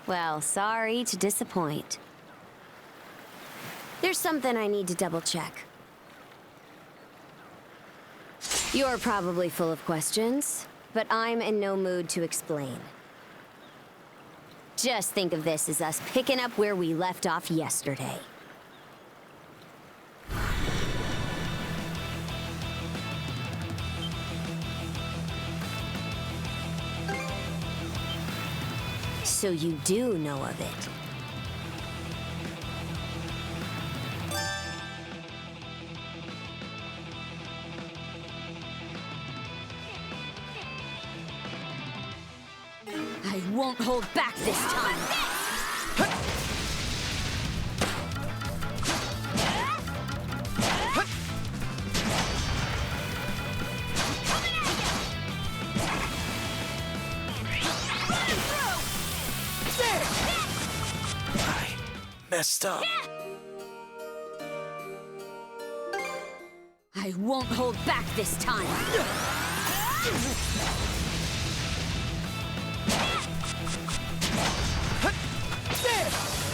Well, sorry to disappoint. There's something I need to double-check. You're probably full of questions, but I'm in no mood to explain. Just think of this as us picking up where we left off yesterday. So you do know of it. I won't hold back this time. Messed up. I won't hold back this time.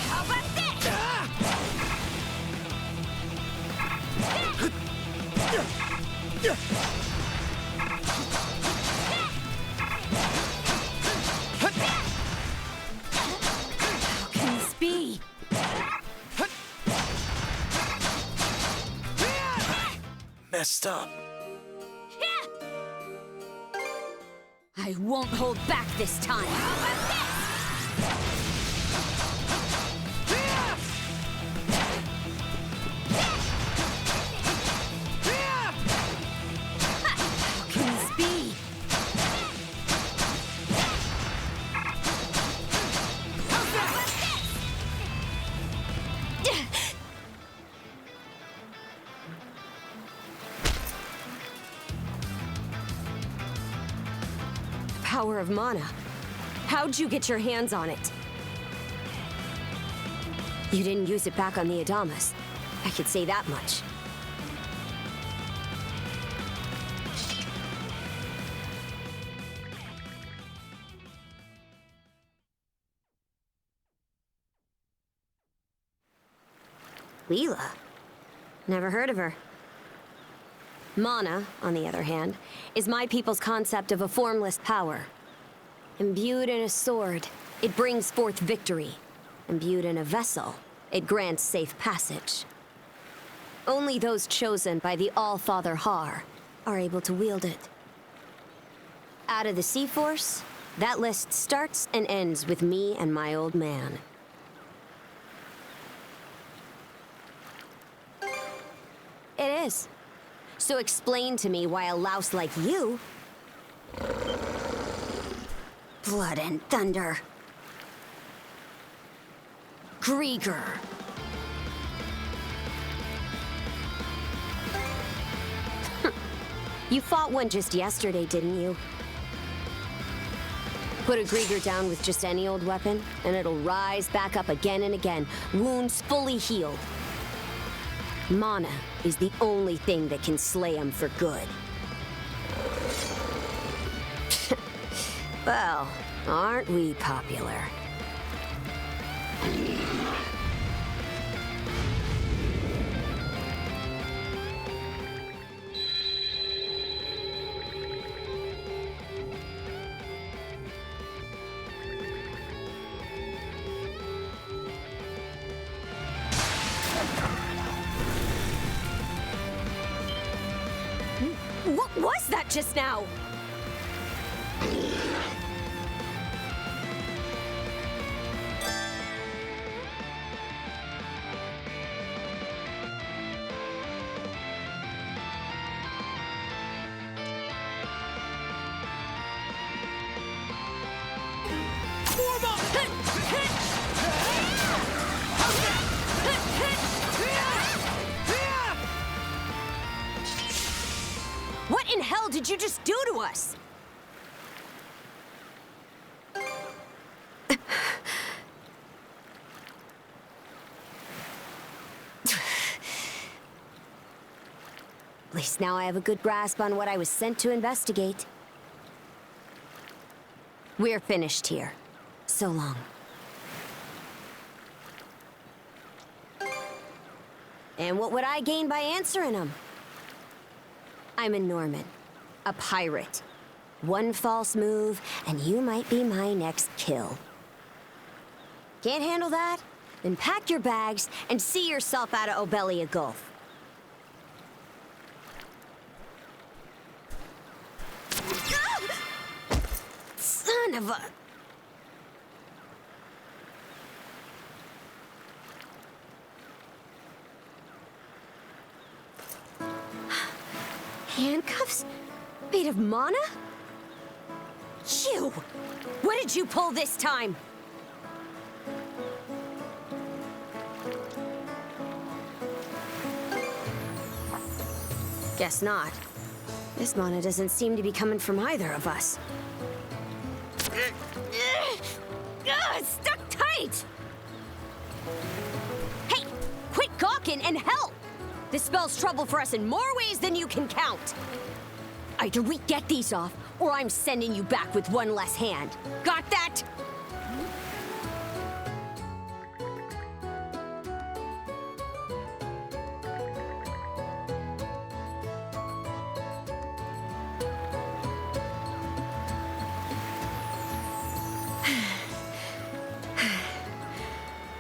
How about this? How can this be? Messed up. I won't hold back this time. How about this? How can this be? Power of mana. How'd you get your hands on it? You didn't use it back on the Adamas. I could say that much. Leela? Never heard of her. Mana, on the other hand, is my people's concept of a formless power. Imbued in a sword, it brings forth victory. Imbued in a vessel, it grants safe passage. Only those chosen by the All-Father Har are able to wield it. Out of the Sea Force, that list starts and ends with me and my old man. It is. So explain to me why a louse like you... Blood and thunder. Griegr. You fought one just yesterday, didn't you? Put a Griegr down with just any old weapon, and it'll rise back up again and again, wounds fully healed. Mana is the only thing that can slay him for good. Well, aren't we popular? What was that just now? What in hell did you just do to us? At least now I have a good grasp on what I was sent to investigate. We're finished here. So long. And what would I gain by answering them? I'm a Norman, a pirate. One false move, and you might be my next kill. Can't handle that? Then pack your bags and see yourself out of Obelia Gulf. Son of a... Handcuffs? Made of mana? You! What did you pull this time? Guess not. This mana doesn't seem to be coming from either of us. It's stuck tight! Hey! Quit gawking and help! This spells trouble for us in more ways than you can count. Either we get these off, or I'm sending you back with one less hand. Got that?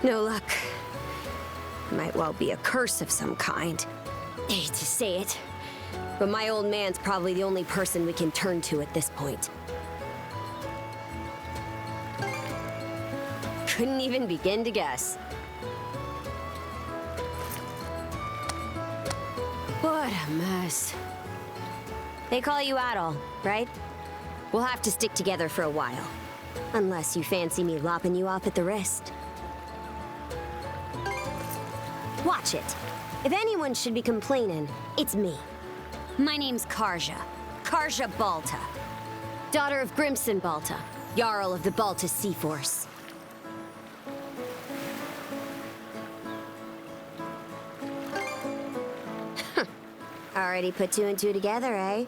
No luck. Might well be a curse of some kind. I hate to say it, but my old man's probably the only person we can turn to at this point. Couldn't even begin to guess. What a mess. They call you Adol, right? We'll have to stick together for a while. Unless you fancy me lopping you off at the wrist. Watch it. If anyone should be complaining, it's me. My name's Karja. Karja Balta. Daughter of Grimson Balta, Jarl of the Balta Sea Force. Already put two and two together, eh?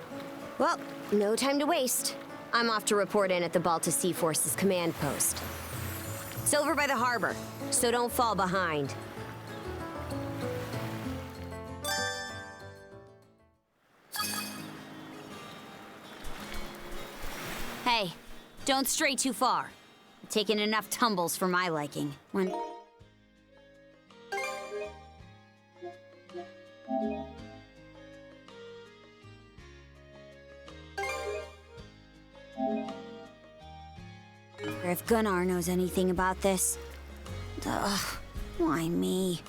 Well, no time to waste. I'm off to report in at the Balta Sea Force's command post. It's over by the harbor, so don't fall behind. Hey, don't stray too far. I've taken enough tumbles for my liking. When... If Gunnar knows anything about this... Ugh, why me?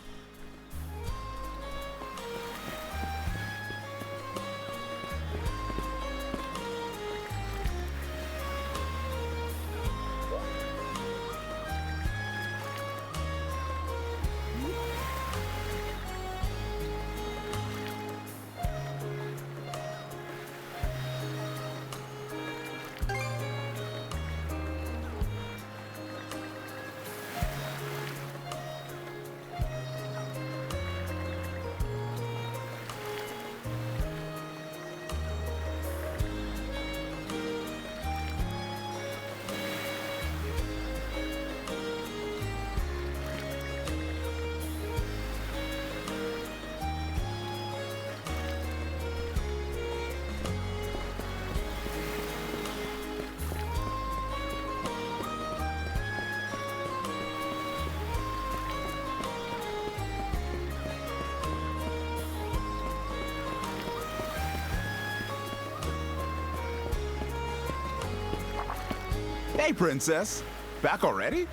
Hey, Princess. Back already?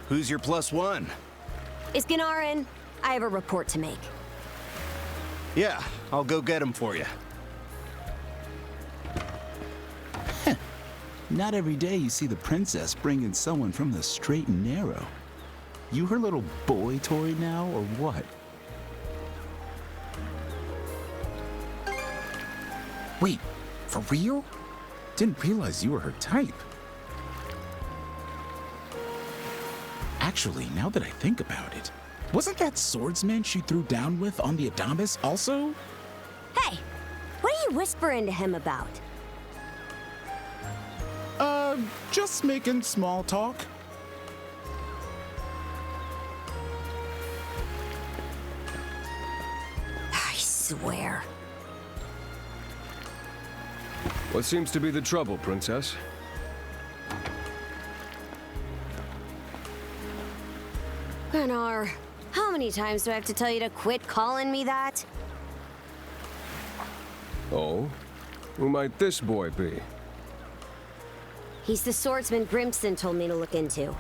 Who's your +1? Is Gunnar in? I have a report to make. Yeah, I'll go get him for you. Not every day you see the princess bring in someone from the straight and narrow. You her little boy toy now, or what? Wait, for real? Didn't realize you were her type. Actually, now that I think about it, wasn't that swordsman she threw down with on the Adamas also? Hey, what are you whispering to him about? Just making small talk. swear. What seems to be the trouble, Princess? Gunnar, how many times do I have to tell you to quit calling me that? Oh? Who might this boy be? He's the swordsman Grimston told me to look into. A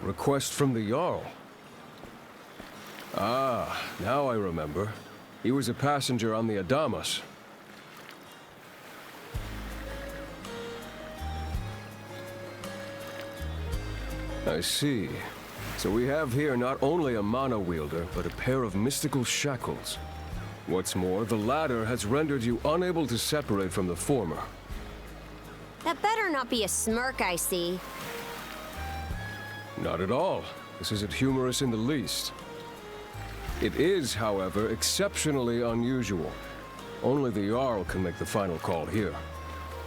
request from the Jarl. Ah, now I remember. He was a passenger on the Adamas. I see. So we have here not only a mana wielder, but a pair of mystical shackles. What's more, the latter has rendered you unable to separate from the former. That better not be a smirk I see. Not at all. This isn't humorous in the least. It is, however, exceptionally unusual. Only the Jarl can make the final call here.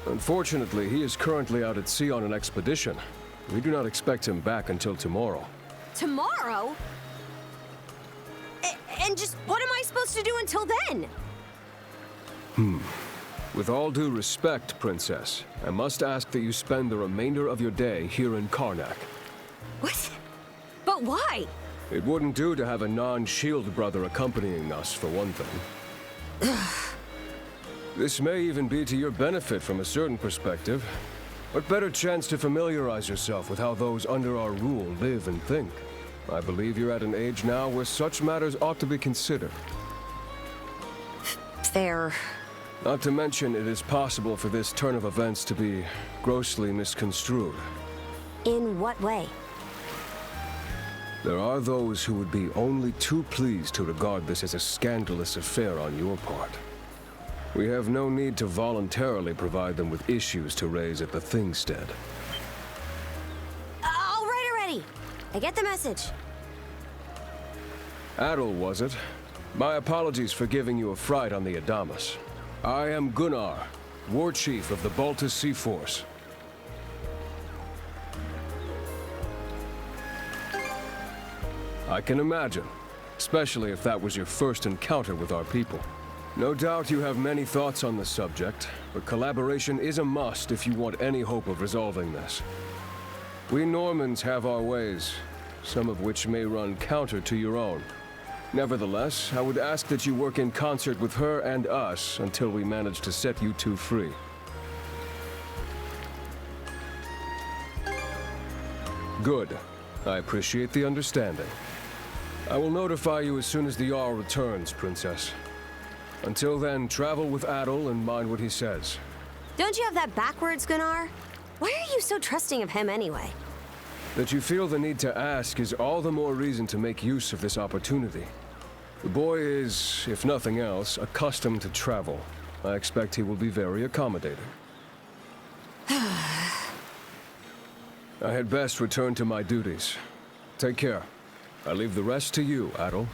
Unfortunately, he is currently out at sea on an expedition. We do not expect him back until tomorrow. Tomorrow? And just what am I supposed to do until then? With all due respect, Princess, I must ask that you spend the remainder of your day here in Karnak. What? But why? It wouldn't do to have a non-shield brother accompanying us, for one thing. This may even be to your benefit from a certain perspective. What better chance to familiarize yourself with how those under our rule live and think? I believe you're at an age now where such matters ought to be considered. Fair. Not to mention, it is possible for this turn of events to be grossly misconstrued. In what way? There are those who would be only too pleased to regard this as a scandalous affair on your part. We have no need to voluntarily provide them with issues to raise at the Thingstead. All right already. I get the message. Adel, was it? My apologies for giving you a fright on the Adamas. I am Gunnar, War Chief of the Baltus Sea Force. I can imagine, especially if that was your first encounter with our people. No doubt you have many thoughts on the subject, but collaboration is a must if you want any hope of resolving this. We Normans have our ways, some of which may run counter to your own. Nevertheless, I would ask that you work in concert with her and us until we manage to set you two free. Good. I appreciate the understanding. I will notify you as soon as the Jarl returns, Princess. Until then, travel with Adel and mind what he says. Don't you have that backwards, Gunnar? Why are you so trusting of him anyway? That you feel the need to ask is all the more reason to make use of this opportunity. The boy is, if nothing else, accustomed to travel. I expect he will be very accommodating. I had best return to my duties. Take care. I leave the rest to you, Adel.